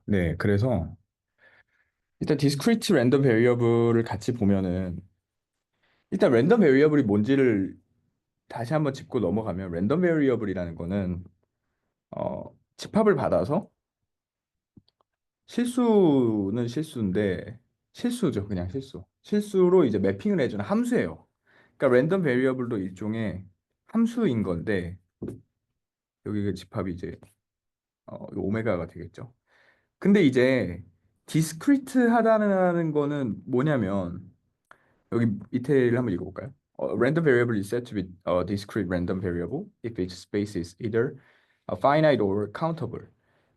네. 그래서 일단 discrete random variable을 같이 보면은 일단 랜덤 베리어블이 뭔지를 다시 한번 짚고 넘어가면 랜덤 베리어블이라는 거는 집합을 받아서 실수는 실수인데 실수죠. 그냥 실수. 실수로 이제 매핑을 해주는 함수예요. 그러니까 랜덤 베리어블도 일종의 함수인 건데 여기 그 집합이 이제 오메가가 되겠죠. 근데 이제 디스크리트하다는 거는 뭐냐면 여기 밑에를 한번 읽어볼까요? Random variable is said to be a discrete random variable if its space is either finite or countable.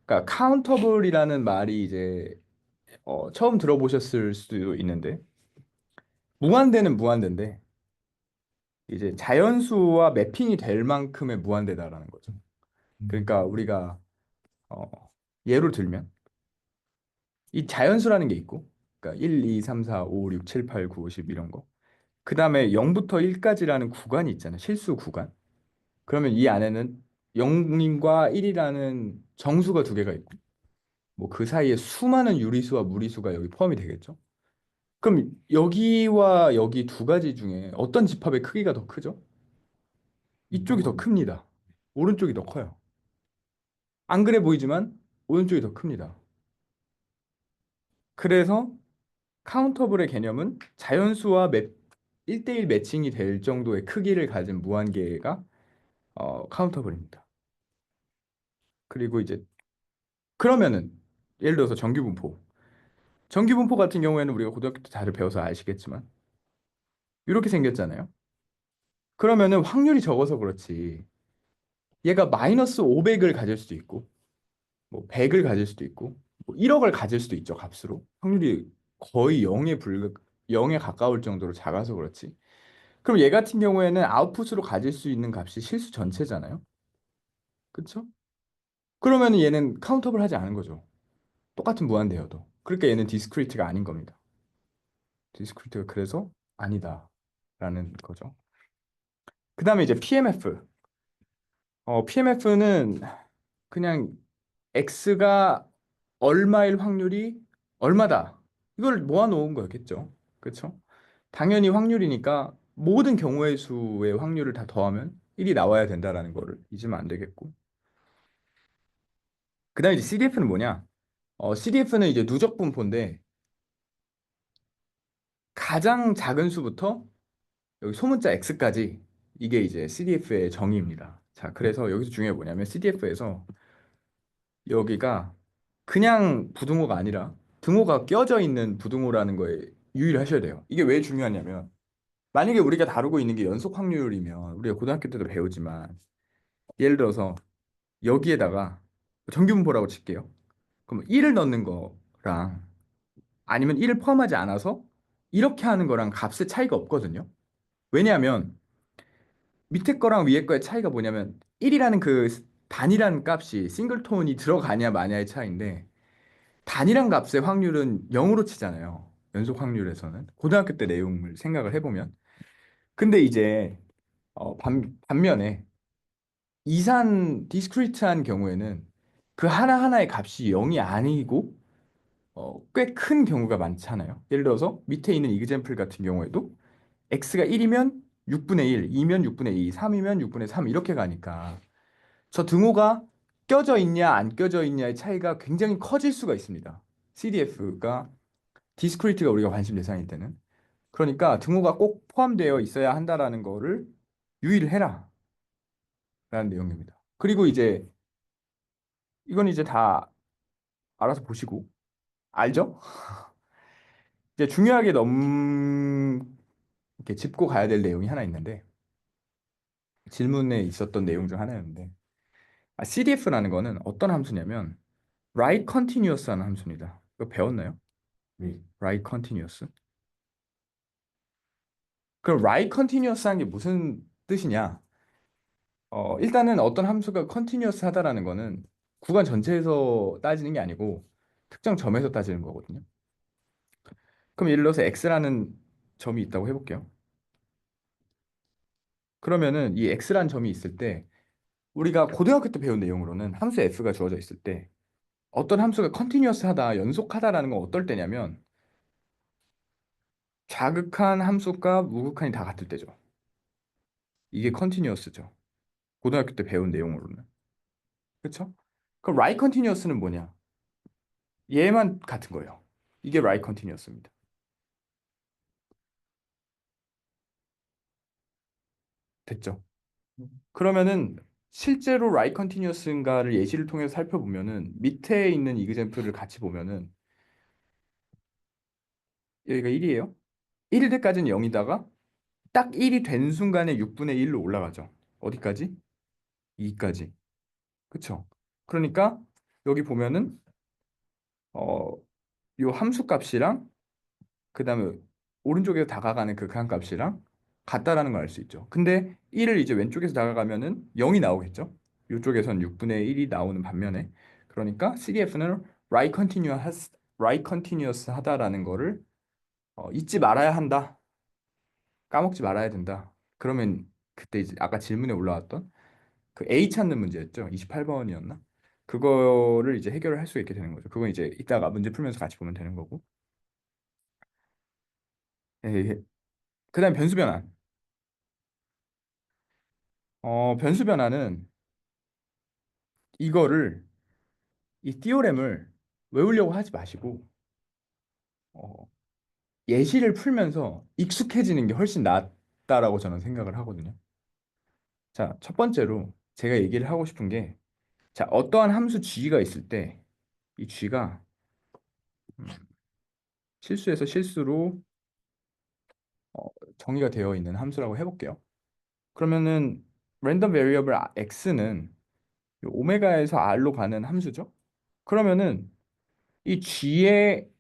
그러니까 countable이라는 말이 이제 처음 들어보셨을 수도 있는데 무한대는 무한대인데 이제 자연수와 매핑이 될 만큼의 무한대다라는 거죠. 그러니까 우리가 어, 예로 들면 이 자연수라는 게 있고 그러니까 1, 2, 3, 4, 5, 6, 7, 8, 9, 10 이런 거. 그 다음에 0부터 1까지라는 구간이 있잖아요. 실수 구간. 그러면 이 안에는 0인과 1이라는 정수가 두 개가 있고 뭐 그 사이에 수많은 유리수와 무리수가 여기 포함이 되겠죠. 그럼 여기와 여기 두 가지 중에 어떤 집합의 크기가 더 크죠? 이쪽이 더 큽니다. 오른쪽이 더 커요. 안 그래 보이지만 오른쪽이 더 큽니다. 그래서 카운터블의 개념은 자연수와 1대1 매칭이 될 정도의 크기를 가진 무한계가 카운터블입니다. 그리고 이제 그러면은 예를 들어서 정규분포. 정규분포 같은 경우에는 우리가 고등학교 때 다들 배워서 아시겠지만 이렇게 생겼잖아요. 그러면은 확률이 적어서 그렇지. 얘가 마이너스 500을 가질 수도 있고 뭐 100을 가질 수도 있고 뭐 1억을 가질 수도 있죠, 값으로. 확률이 거의 0에 가까울 정도로 작아서 그렇지. 그럼 얘 같은 경우에는 아웃풋으로 가질 수 있는 값이 실수 전체잖아요. 그쵸? 그러면 얘는 카운터블 하지 않은 거죠. 똑같은 무한대여도. 그러니까 얘는 디스크리트가 아닌 겁니다. 디스크리트가 그래서 아니다라는 거죠. 그 다음에 이제 PMF. PMF는 그냥 X가 얼마일 확률이 얼마다. 이걸 모아놓은 거였겠죠. 그렇죠? 당연히 확률이니까 모든 경우의 수의 확률을 다 더하면 1이 나와야 된다라는 거를 잊으면 안 되겠고. 그 다음에 이제 CDF는 뭐냐? CDF는 이제 누적 분포인데 가장 작은 수부터 여기 소문자 X까지 이게 이제 CDF의 정의입니다. 자, 그래서 여기서 중요한 게 뭐냐면 CDF에서 여기가 그냥 부등호가 아니라 등호가 껴져 있는 부등호라는 거에 유의를 하셔야 돼요. 이게 왜 중요하냐면 만약에 우리가 다루고 있는 게 연속 확률이면 우리가 고등학교 때도 배우지만 예를 들어서 여기에다가 정규분포라고 칠게요. 그럼 1을 넣는 거랑 아니면 1을 포함하지 않아서 이렇게 하는 거랑 값의 차이가 없거든요. 왜냐하면 밑에 거랑 위에 거의 차이가 뭐냐면 1이라는 그 단이라는 값이 싱글톤이 들어가냐 마냐의 차이인데 단일한 값의 확률은 0으로 치잖아요. 연속 확률에서는. 고등학교 때 내용을 생각을 해보면. 근데 이제 반면에 이산 디스크리트한 경우에는 그 하나하나의 값이 0이 아니고 꽤 큰 경우가 많잖아요. 예를 들어서 밑에 있는 이그젬플 같은 경우에도 x가 1이면 6분의 1, 2면 6분의 2, 3이면 6분의 3 이렇게 가니까 저 등호가 껴져 있냐 안 껴져 있냐의 차이가 굉장히 커질 수가 있습니다. CDF가 디스크리트가 우리가 관심 대상일 때는. 그러니까 등호가 꼭 포함되어 있어야 한다라는 거를 유의를 해라 라는 내용입니다. 그리고 이제 이건 이제 다 알아서 보시고 알죠? 이제 중요하게 이렇게 짚고 가야 될 내용이 하나 있는데 질문에 있었던 내용 중 하나였는데 CDF라는 거는 어떤 함수냐면 write continuous라는 함수입니다. 이거 배웠나요? 네. write continuous. 그럼 write continuous한 게 무슨 뜻이냐? 일단은 어떤 함수가 컨티뉴어스 하다라는 거는 구간 전체에서 따지는 게 아니고 특정 점에서 따지는 거거든요. 그럼 예를 들어서 x라는 점이 있다고 해볼게요. 그러면은 이 x라는 점이 있을 때 우리가 고등학교 때 배운 내용으로는 함수 f가 주어져 있을 때 어떤 함수가 컨티뉴어스하다, 연속하다라는 건 어떨 때냐면 자극한 함수가 무극한이 다 같을 때죠. 이게 컨티뉴어스죠. 고등학교 때 배운 내용으로는. 그렇죠? 그럼 right continuous는 뭐냐? 얘만 같은 거예요. 이게 right continuous입니다. 됐죠? 그러면은 실제로 right continuous인가를 예시를 통해서 살펴보면은 밑에 있는 이그젬플을 같이 보면은 여기가 1이에요. 1일 때까지는 0이다가 딱 1이 된 순간에 6분의 1로 올라가죠. 어디까지? 2까지. 그쵸? 그러니까 여기 보면은 어, 요 함수 값이랑 그다음에 오른쪽에서 다가가는 그 극한값이랑 같다라는 걸 알 수 있죠. 근데 1을 이제 왼쪽에서 다가가면은 0이 나오겠죠. 이쪽에선 6분의 1이 나오는 반면에 그러니까 CDF는 right continuous 하다라는 거를 잊지 말아야 한다. 까먹지 말아야 된다. 그러면 그때 이제 아까 질문에 올라왔던 그 A 찾는 문제였죠. 28번이었나? 그거를 이제 해결을 할 수 있게 되는 거죠. 그건 이제 이따가 문제 풀면서 같이 보면 되는 거고. 예, 그다음 변수 변환. 변수 변환은 이거를 이 띠오렘을 외우려고 하지 마시고 어, 예시를 풀면서 익숙해지는 게 훨씬 낫다라고 저는 생각을 하거든요. 자, 첫 번째로 제가 얘기를 하고 싶은 게 자, 어떠한 함수 g가 있을 때 이 g가 음, 실수에서 실수로 어, 정의가 되어 있는 함수라고 해볼게요. 그러면은 랜덤 베리어블 x는 오메가에서 r로 가는 함수죠. 그러면은 이 g의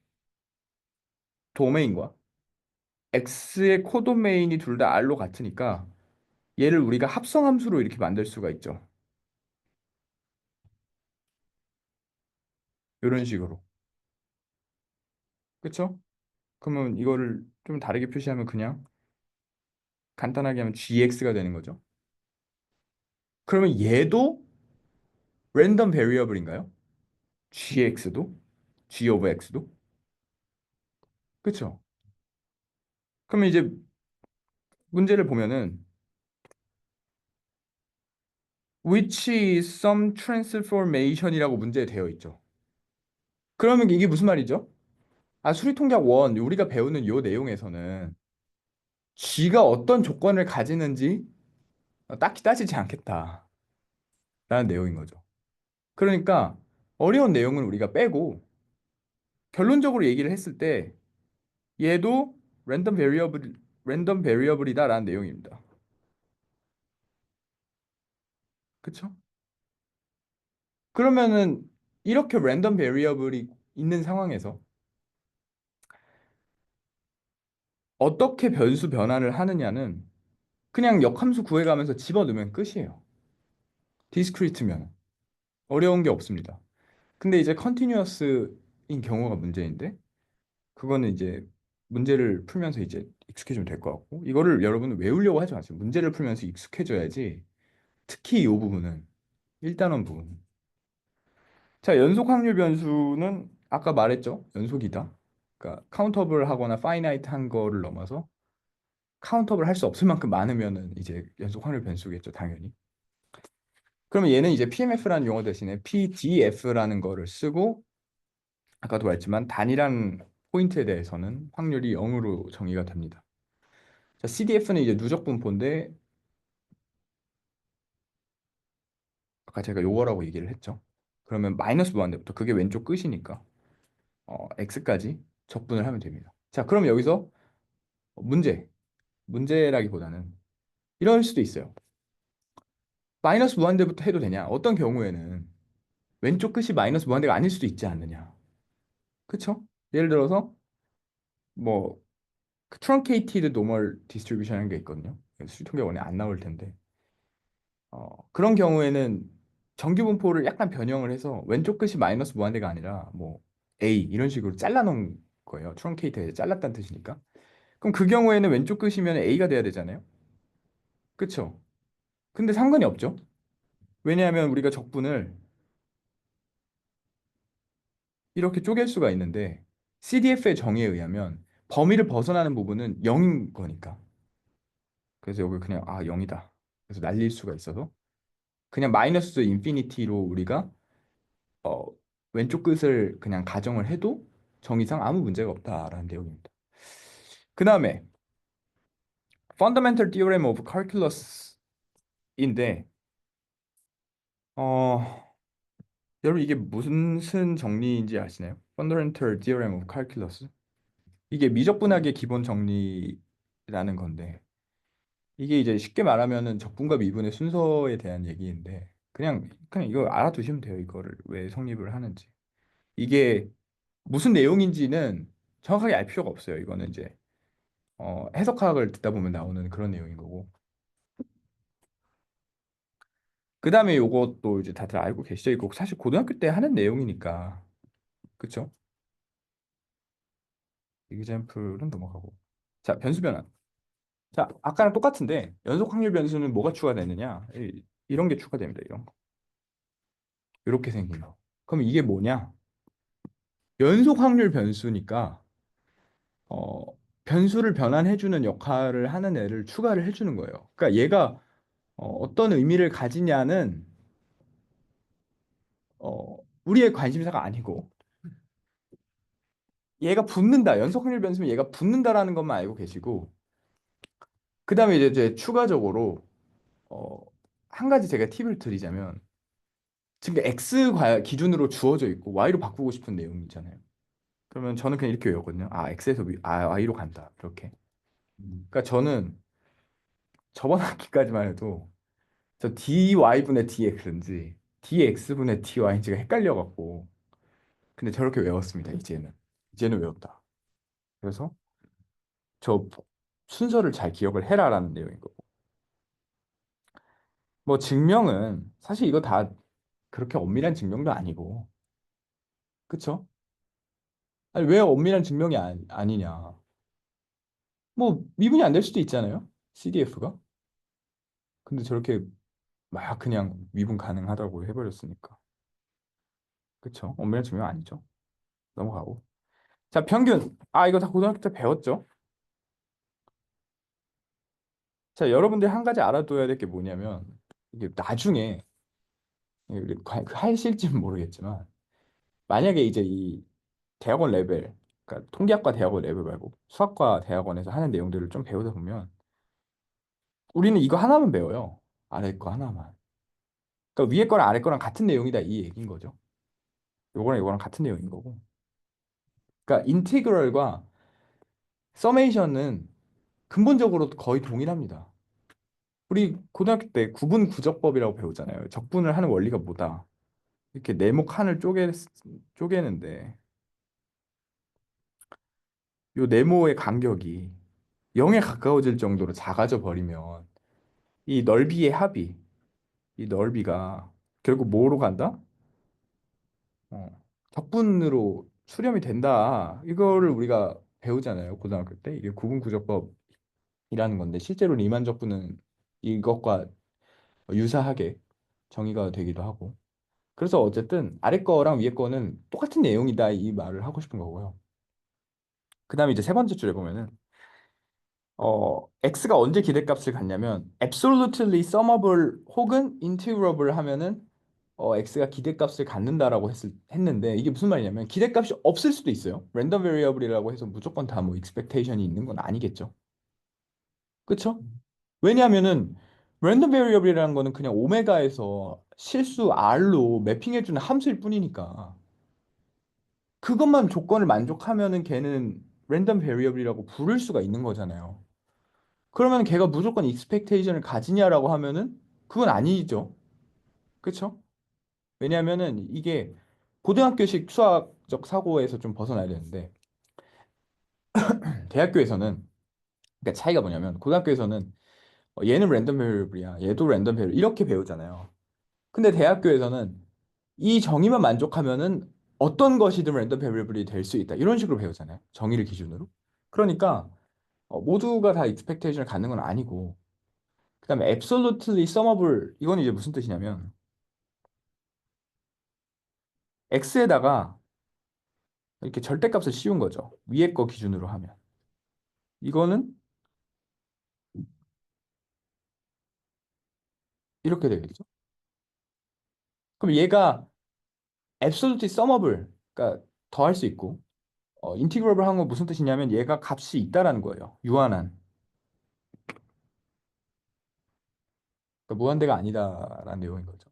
도메인과 x의 코도메인이 둘 다 r로 같으니까 얘를 우리가 합성함수로 이렇게 만들 수가 있죠. 이런 식으로. 그쵸? 그러면 이거를 좀 다르게 표시하면 그냥 간단하게 하면 gx가 되는 거죠. 그러면 얘도 랜덤 베리어블인가요? gx도? g of x도? 그쵸? 그러면 이제 문제를 보면은 which is some transformation이라고 문제에 되어 있죠. 그러면 이게 무슨 말이죠? 아, 수리통계 1 우리가 배우는 요 내용에서는 G가 어떤 조건을 가지는지 딱히 따지지 않겠다라는 내용인 거죠. 그러니까 어려운 내용은 우리가 빼고 결론적으로 얘기를 했을 때 얘도 랜덤 베리어블 랜덤 베리어블이다라는 내용입니다. 그쵸? 그러면은 이렇게 랜덤 베리어블이 있는 상황에서 어떻게 변수 변환을 하느냐는 그냥 역함수 구해가면서 집어넣으면 끝이에요. 디스크리트면 어려운 게 없습니다. 근데 이제 컨티뉴어스인 경우가 문제인데 그거는 이제 문제를 풀면서 이제 익숙해지면 될 것 같고 이거를 여러분은 외우려고 하지 마세요. 문제를 풀면서 익숙해져야지. 특히 이 부분은 1단원 부분. 자, 연속 확률 변수는 아까 말했죠. 연속이다. 그러니까 카운터블 하거나 파이나이트 한 거를 넘어서 카운터블 할 수 없을 만큼 많으면은 이제 연속 확률 변수겠죠, 당연히. 그러면 얘는 이제 PMF라는 용어 대신에 PDF라는 거를 쓰고 아까도 말했지만 단일한 포인트에 대해서는 확률이 0으로 정의가 됩니다. 자, CDF는 이제 누적 분포인데 아까 제가 요거라고 얘기를 했죠. 그러면 마이너스 무한대부터 그게 왼쪽 끝이니까 x까지 적분을 하면 됩니다. 자, 그럼 여기서 문제라기보다는 이럴 수도 있어요. 마이너스 무한대부터 해도 되냐? 어떤 경우에는 왼쪽 끝이 마이너스 무한대가 아닐 수도 있지 않느냐? 그쵸? 예를 들어서 뭐 트렁케이티드 노멀 디스트리뷰션이라는 게 있거든요. 수통계 원에 안 나올 텐데 그런 경우에는 정규 분포를 약간 변형을 해서 왼쪽 끝이 마이너스 무한대가 아니라 뭐 A 이런 식으로 잘라놓은 거예요. 트렁케이트에 잘랐다는 뜻이니까. 그럼 그 경우에는 왼쪽 끝이면 A가 돼야 되잖아요. 그쵸? 근데 상관이 없죠. 왜냐하면 우리가 적분을 이렇게 쪼갤 수가 있는데 CDF의 정의에 의하면 범위를 벗어나는 부분은 0인 거니까. 그래서 여기 그냥 0이다. 그래서 날릴 수가 있어서 그냥 마이너스 인피니티로 우리가 어, 왼쪽 끝을 그냥 가정을 해도 정의상 아무 문제가 없다라는 내용입니다. 그 다음에 Fundamental Theorem of Calculus인데 어, 여러분 이게 무슨 정리인지 아시나요? Fundamental Theorem of Calculus. 이게 미적분학의 기본 정리라는 건데 이게 이제 쉽게 말하면은 적분과 미분의 순서에 대한 얘기인데 그냥 이거 알아두시면 돼요. 이거를 왜 성립을 하는지. 이게 무슨 내용인지는 정확하게 알 필요가 없어요. 이거는 이제 해석학을 듣다 보면 나오는 그런 내용인 거고. 그 다음에 요것도 이제 다들 알고 계시죠? 이거 사실 고등학교 때 하는 내용이니까. 그쵸? example은 넘어가고. 자, 변수 변환. 자, 아까랑 똑같은데 연속 확률 변수는 뭐가 추가되느냐? 이런 게 추가됩니다. 이런 거. 이렇게 생긴 거. 그럼 이게 뭐냐? 연속 확률 변수니까 어, 변수를 변환해주는 역할을 하는 애를 추가를 해주는 거예요. 그러니까 얘가 어떤 의미를 가지냐는 우리의 관심사가 아니고 얘가 붙는다. 연속 확률 변수면 얘가 붙는다라는 것만 알고 계시고 그 다음에 이제 추가적으로 어, 한 가지 제가 팁을 드리자면 지금 x 기준으로 주어져 있고 y로 바꾸고 싶은 내용이잖아요. 그러면 저는 그냥 이렇게 외웠거든요. x에서 y로 간다. 이렇게. 그러니까 저는 저번 학기까지만 해도 저 dy분의 dx인지 dx분의 dy인지가 헷갈려갖고 근데 저렇게 외웠습니다. 이제는 외웠다. 그래서 저 순서를 잘 기억을 해라라는 내용인 거고. 뭐 증명은 사실 이거 다 그렇게 엄밀한 증명도 아니고, 그쵸? 아니 왜 엄밀한 증명이 아니냐? 뭐 미분이 안 될 수도 있잖아요. CDF가. 근데 저렇게 막 그냥 미분 가능하다고 해버렸으니까. 그쵸? 엄밀한 증명 아니죠. 넘어가고. 자, 평균. 이거 다 고등학교 때 배웠죠? 자, 여러분들 한 가지 알아둬야 될 게 뭐냐면 이게 나중에 하실지는 모르겠지만 만약에 이제 이 대학원 레벨, 그러니까 통계학과 대학원 레벨 말고 수학과 대학원에서 하는 내용들을 좀 배우다 보면 우리는 이거 하나만 배워요. 아래 거 하나만. 그러니까 위에 거랑 아래 거랑 같은 내용이다 이 얘기인 거죠. 요거랑 요거랑 같은 내용인 거고. 그러니까 인티그럴과 서메이션은 근본적으로 거의 동일합니다. 우리 고등학교 때 구분 구적법이라고 배우잖아요. 적분을 하는 원리가 뭐다. 이렇게 네모 칸을 쪼개는데 요 네모의 간격이 0에 가까워질 정도로 작아져 버리면 이 넓이의 합이 이 넓이가 결국 뭐로 간다? 적분으로 수렴이 된다. 이거를 우리가 배우잖아요. 고등학교 때. 이게 구분구조법이라는 건데 실제로 리만 적분은 이것과 유사하게 정의가 되기도 하고. 그래서 어쨌든 아래 거랑 위에 거는 똑같은 내용이다 이 말을 하고 싶은 거고요. 그다음에 이제 세 번째 줄에 보면은 x가 언제 기대값을 갖냐면 absolutely summable 혹은 integrable 하면은 x가 기대값을 갖는다라고 했는데 이게 무슨 말이냐면 기대값이 없을 수도 있어요. 랜덤 베리어블이라고 해서 무조건 다 뭐 expectation이 있는 건 아니겠죠. 그쵸? 왜냐하면은 랜덤 베리어블이라는 거는 그냥 오메가에서 실수 r로 매핑해주는 함수일 뿐이니까 그것만 조건을 만족하면은 걔는 랜덤 베리어블이라고 부를 수가 있는 거잖아요. 그러면 걔가 무조건 익스펙테이션을 가지냐라고 하면은 그건 아니죠. 그쵸? 왜냐하면은 이게 고등학교식 수학적 사고에서 좀 벗어나야 되는데 대학교에서는 그러니까 차이가 뭐냐면 고등학교에서는 얘는 랜덤 베리어블이야. 얘도 랜덤 베리어블 이렇게 배우잖아요. 근데 대학교에서는 이 정의만 만족하면은 어떤 것이든 랜덤 베리어블이 될 수 있다. 이런 식으로 배우잖아요. 정의를 기준으로. 그러니까 모두가 다 익스펙테이션을 갖는 건 아니고 그다음에 absolutely summable 이건 이제 무슨 뜻이냐면 x에다가 이렇게 절대값을 씌운 거죠. 위에 거 기준으로 하면. 이거는 이렇게 되겠죠. 그럼 얘가 absolutely summable, 그러니까 더할 수 있고, 인티그러블 한 건 무슨 뜻이냐면 얘가 값이 있다라는 거예요. 유한한. 그러니까 무한대가 아니다라는 내용인 거죠.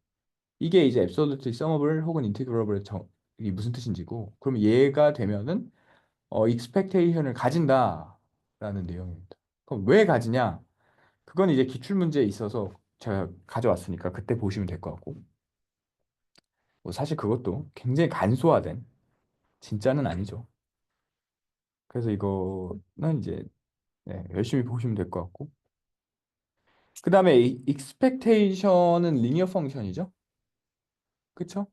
이게 이제 absolutely summable 혹은 integrable의 이 무슨 뜻인지고, 그럼 얘가 되면은 expectation을 가진다라는 내용입니다. 그럼 왜 가지냐? 그건 이제 기출문제에 있어서 제가 가져왔으니까 그때 보시면 될 것 같고, 뭐 사실 그것도 굉장히 간소화된 진짜는 아니죠. 그래서 이거는 이제 네, 열심히 보시면 될 것 같고, 그 다음에 expectation은 리니어 펑션이죠. 그쵸?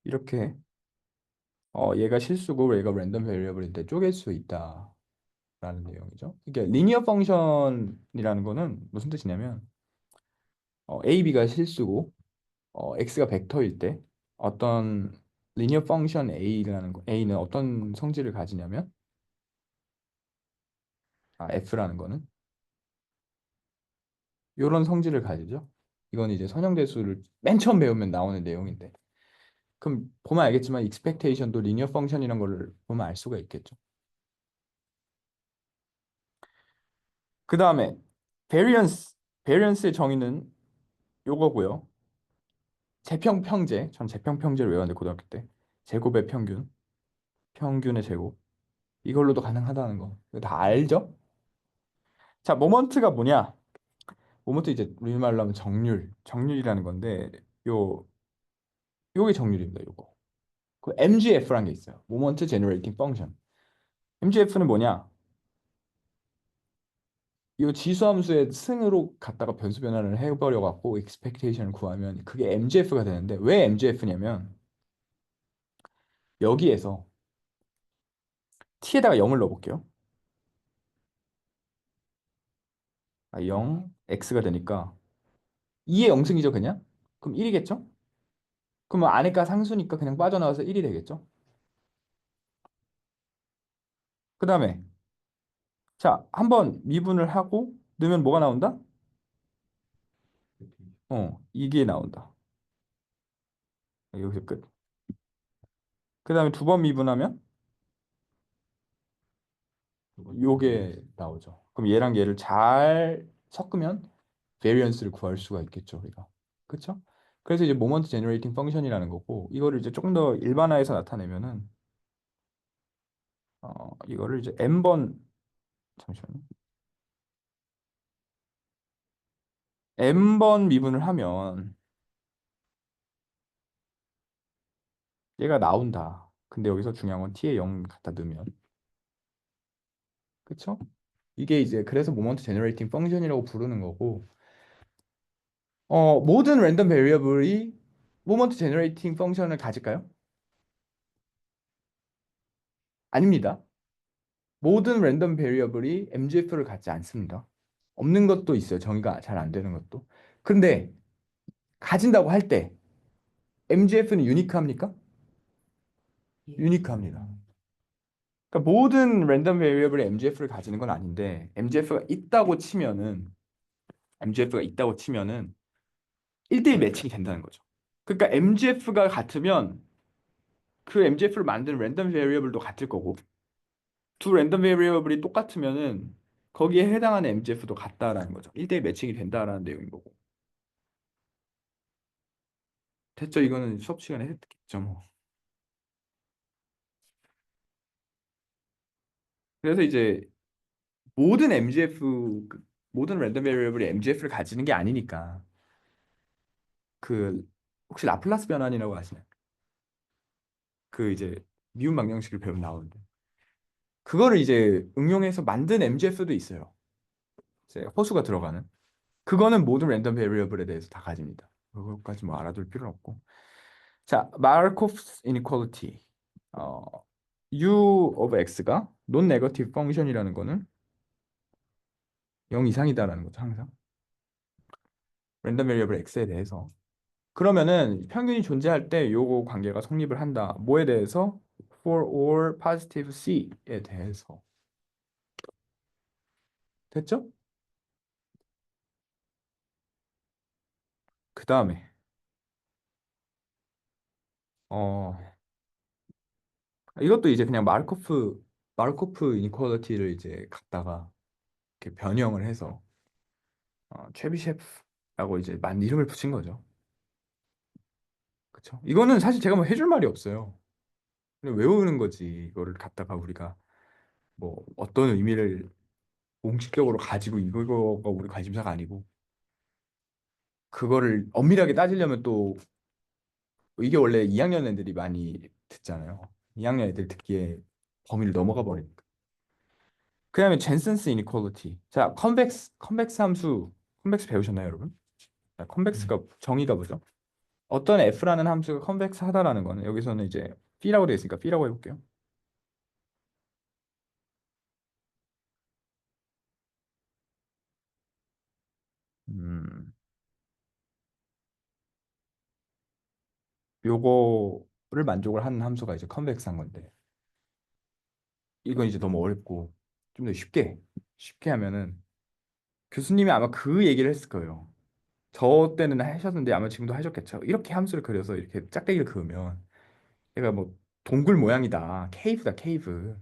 이렇게 얘가 실수고 얘가 랜덤 베리어블인데 쪼갤 수 있다라는 내용이죠. 이게 리니어 펑션이라는 거는 무슨 뜻이냐면 A, B가 실수고 X가 벡터일 때 어떤 리니어 펑션 A는 어떤 성질을 가지냐면 F라는 거는 이런 성질을 가지죠. 이건 이제 선형대수를 맨 처음 배우면 나오는 내용인데 그럼 보면 알겠지만 expectation도 리니어 펑션이라는 걸 보면 알 수가 있겠죠. 그 다음에 variance의 정의는 요거고요. 재평평제, 전 재평평제를 외웠는데 고등학교 때 제곱의 평균, 평균의 제곱 이걸로도 가능하다는 거 이거 다 알죠? 자, 모먼트가 뭐냐? 모먼트 이제 우리말로 하면 정률이라는 건데 요 요게 정률입니다. 요거. 그 MGF라는 게 있어요. 모먼트 제너레이팅 펑션. MGF는 뭐냐? 이 지수함수의 승으로 갖다가 변수 변환을 해버려 갖고 expectation을 구하면 그게 MGF가 되는데 왜 MGF냐면 여기에서 t에다가 0을 넣어볼게요. 0, x가 되니까 2의 0승이죠 그냥? 그럼 1이겠죠? 그러면 안에가 상수니까 그냥 빠져나와서 1이 되겠죠? 그 다음에 자, 한번 미분을 하고 넣으면 뭐가 나온다? 이게 나온다. 여기서 끝. 그 다음에 두 번 미분하면 요게 나오죠. 그럼 얘랑 얘를 잘 섞으면 베리언스를 구할 수가 있겠죠, 우리가. 그렇죠? 그래서 이제 모먼트 제너레이팅 펑션이라는 거고 이거를 이제 조금 더 일반화해서 나타내면은 이거를 이제 n번 잠시만요. n번 미분을 하면 얘가 나온다. 근데 여기서 중요한 건 t에 0 갖다 넣으면 그렇죠? 이게 이제 그래서 모먼트 제너레이팅 펑션이라고 부르는 거고 모든 랜덤 베리어블이 모먼트 제너레이팅 펑션을 가질까요? 아닙니다. 모든 랜덤 베리어블이 MGF를 갖지 않습니다. 없는 것도 있어요. 정의가 잘 안 되는 것도. 근데 가진다고 할 때 MGF는 유니크합니까? 유니크합니다. 그러니까 모든 랜덤 베리어블의 MGF를 가지는 건 아닌데 MGF가 있다고 치면은 1대1 매칭이 된다는 거죠. 그러니까 MGF가 같으면 그 MGF를 만드는 랜덤 베리어블도 같을 거고 두 랜덤 베리어블이 똑같으면은 거기에 해당하는 MGF도 같다라는 거죠. 1대1 매칭이 된다라는 내용인 거고. 됐죠? 이거는 수업 시간에 했겠죠, 뭐. 그래서 이제 모든 모든 랜덤 베리어블이 MGF를 가지는 게 아니니까 그 혹시 라플라스 변환이라고 아시나요? 그 이제 미분 방정식을 배우면 나오는데 그거를 이제 응용해서 만든 MGF도 있어요. 이제 호수가 들어가는. 그거는 모든 랜덤 베리어블에 대해서 다 가집니다. 그것까지 뭐 알아둘 필요는 없고. 자, 마르코프 이니퀄리티. 어, U of X가 논 네거티브 펑션이라는 거는 0 이상이다라는 거죠, 항상. 랜덤 베리어블 X에 대해서. 그러면은 평균이 존재할 때 요거 관계가 성립을 한다. 뭐에 대해서? For all positive C에 대해서. 됐죠? 그 다음에 어 이것도 이제 그냥 마르코프 이니퀄리티를 이제 갖다가 이렇게 변형을 해서 최비셰프라고 이제 만 이름을 붙인 거죠. 그쵸? 이거는 사실 제가 뭐 해줄 말이 없어요. 그냥 외우는 거지. 이거를 갖다가 우리가 뭐 어떤 의미를 공식적으로 가지고 이거가 우리 관심사가 아니고 그거를 엄밀하게 따지려면 또 이게 원래 2학년 애들이 많이 듣잖아요. 2학년 애들 듣기에 범위를 넘어가 버리니까. 그다음에 젠슨스 이니퀄리티. 자, 컨벡스 함수 컨벡스 배우셨나요, 여러분? 자, 컨벡스가 정의가 뭐죠? 어떤 f라는 함수가 컨벡스하다라는 거는 여기서는 이제 B라고 되어 있으니까 B라고 해볼게요. 음, 요거를 만족을 하는 함수가 이제 컨벡스한 건데 이건 이제 너무 어렵고 좀 더 쉽게 하면은 교수님이 아마 그 얘기를 했을 거예요. 저 때는 하셨는데 아마 지금도 하셨겠죠. 이렇게 함수를 그려서 이렇게 짝대기를 그으면 얘가 뭐 동굴 모양이다. 케이브다, 케이브.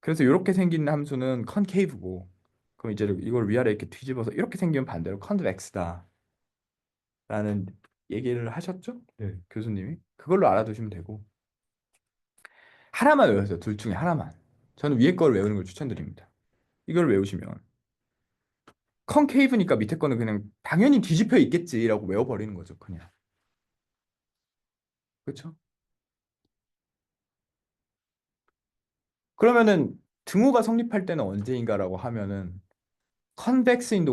그래서 이렇게 생긴 함수는 컨케이브고 그럼 이제 이걸 위아래 이렇게 뒤집어서 이렇게 생기면 반대로 컨벡스다라는 얘기를 하셨죠? 네. 교수님이. 그걸로 알아두시면 되고 하나만 외우세요. 둘 중에 하나만. 저는 위에 거를 외우는 걸 추천드립니다. 이걸 외우시면 컨케이브니까 밑에 거는 그냥 당연히 뒤집혀 있겠지라고 외워버리는 거죠. 그냥. 그렇죠? 그러면은 등호가 성립할 때는 언제인가라고 하면은 컨벡스인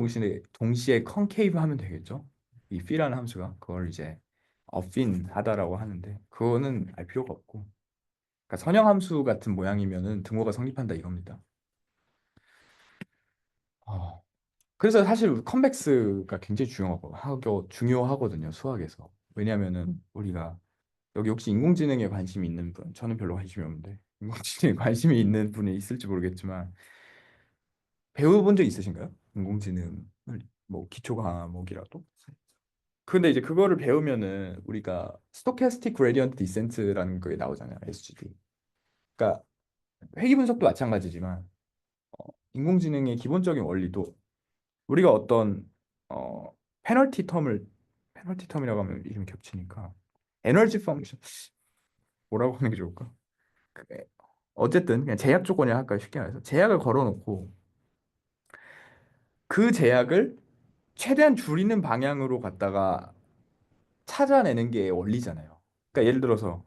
동시에 컨케이브 하면 되겠죠? 이 p라는 함수가 그걸 이제 어핀 하다라고 하는데 그거는 알 필요가 없고 그러니까 선형 함수 같은 모양이면은 등호가 성립한다 이겁니다. 어. 그래서 사실 컨벡스가 굉장히 중요하거든요 수학에서. 왜냐하면은 우리가 여기 혹시 인공지능에 관심이 있는 분, 저는 별로 관심이 없는데 인공지능에 관심이 있는 분이 있을지 모르겠지만 배워본 적 있으신가요? 인공지능을 뭐 기초 과목이라도? 근데 이제 그거를 배우면은 우리가 스토캐스틱 그레디언트 디센트라는 게 나오잖아요. SGD. 그러니까 회귀 분석도 마찬가지지만 인공지능의 기본적인 원리도 우리가 어떤 어 페널티 텀이라고 하면 이름이 겹치니까 에너지 펑션 뭐라고 하는 게 좋을까? 그, 어쨌든 그냥 제약 조건이 할까요? 쉽게 말해서 제약을 걸어놓고 그 제약을 최대한 줄이는 방향으로 갔다가 찾아내는 게 원리잖아요. 그러니까 예를 들어서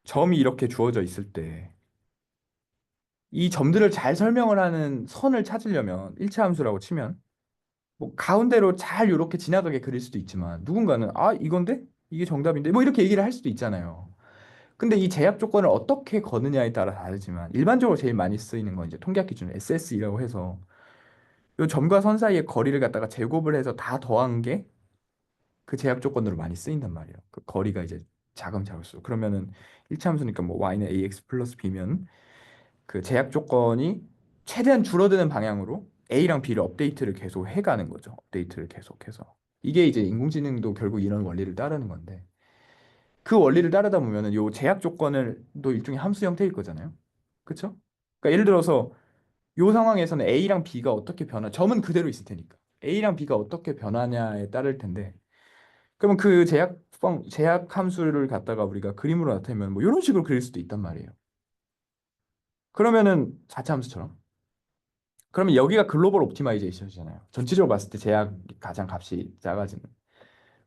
점이 이렇게 주어져 있을 때 이 점들을 잘 설명을 하는 선을 찾으려면 일차 함수라고 치면 뭐 가운데로 잘 이렇게 지나가게 그릴 수도 있지만 누군가는 아 이건데 이게 정답인데 뭐 이렇게 얘기를 할 수도 있잖아요. 근데 이 제약 조건을 어떻게 거느냐에 따라 다르지만 일반적으로 제일 많이 쓰이는 건 이제 통계학 기준 SSE라고 해서 이 점과 선 사이의 거리를 갖다가 제곱을 해서 다 더한 게 그 제약 조건으로 많이 쓰인단 말이에요. 그 거리가 이제 작으면 작을수록 그러면은 일차 함수니까 뭐 y는 ax 플러스 b면 그 제약 조건이 최대한 줄어드는 방향으로 A랑 B를 업데이트를 계속 해가는 거죠. 업데이트를 계속해서. 이게 이제 인공지능도 결국 이런 원리를 따르는 건데 그 원리를 따르다 보면은 요 제약 조건을 또 일종의 함수 형태일 거잖아요. 그렇죠? 그러니까 예를 들어서 요 상황에서는 A랑 B가 어떻게 점은 그대로 있을 테니까 A랑 B가 어떻게 변하냐에 따를 텐데 그러면 그 제약 함수를 갖다가 우리가 그림으로 나타내면 뭐 이런 식으로 그릴 수도 있단 말이에요. 그러면은 4차 함수처럼 그러면 여기가 글로벌 옵티마이제이션이잖아요. 전체적으로 봤을 때 제약이 가장 값이 작아지는.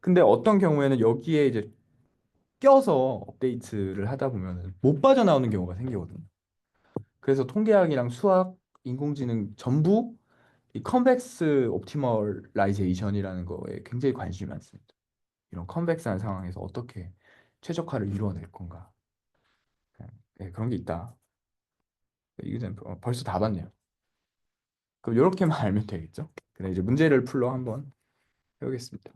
근데 어떤 경우에는 여기에 이제 껴서 업데이트를 하다 보면 못 빠져나오는 경우가 생기거든요. 그래서 통계학이랑 수학, 인공지능 전부 이 컨벡스 옵티멀라이제이션이라는 거에 굉장히 관심이 많습니다. 이런 컨벡스한 상황에서 어떻게 최적화를 이루어낼 건가. 네, 그런 게 있다. 이게 벌써 다 봤네요. 그럼 이렇게만 알면 되겠죠? 그래 이제 문제를 풀러 한번 해보겠습니다.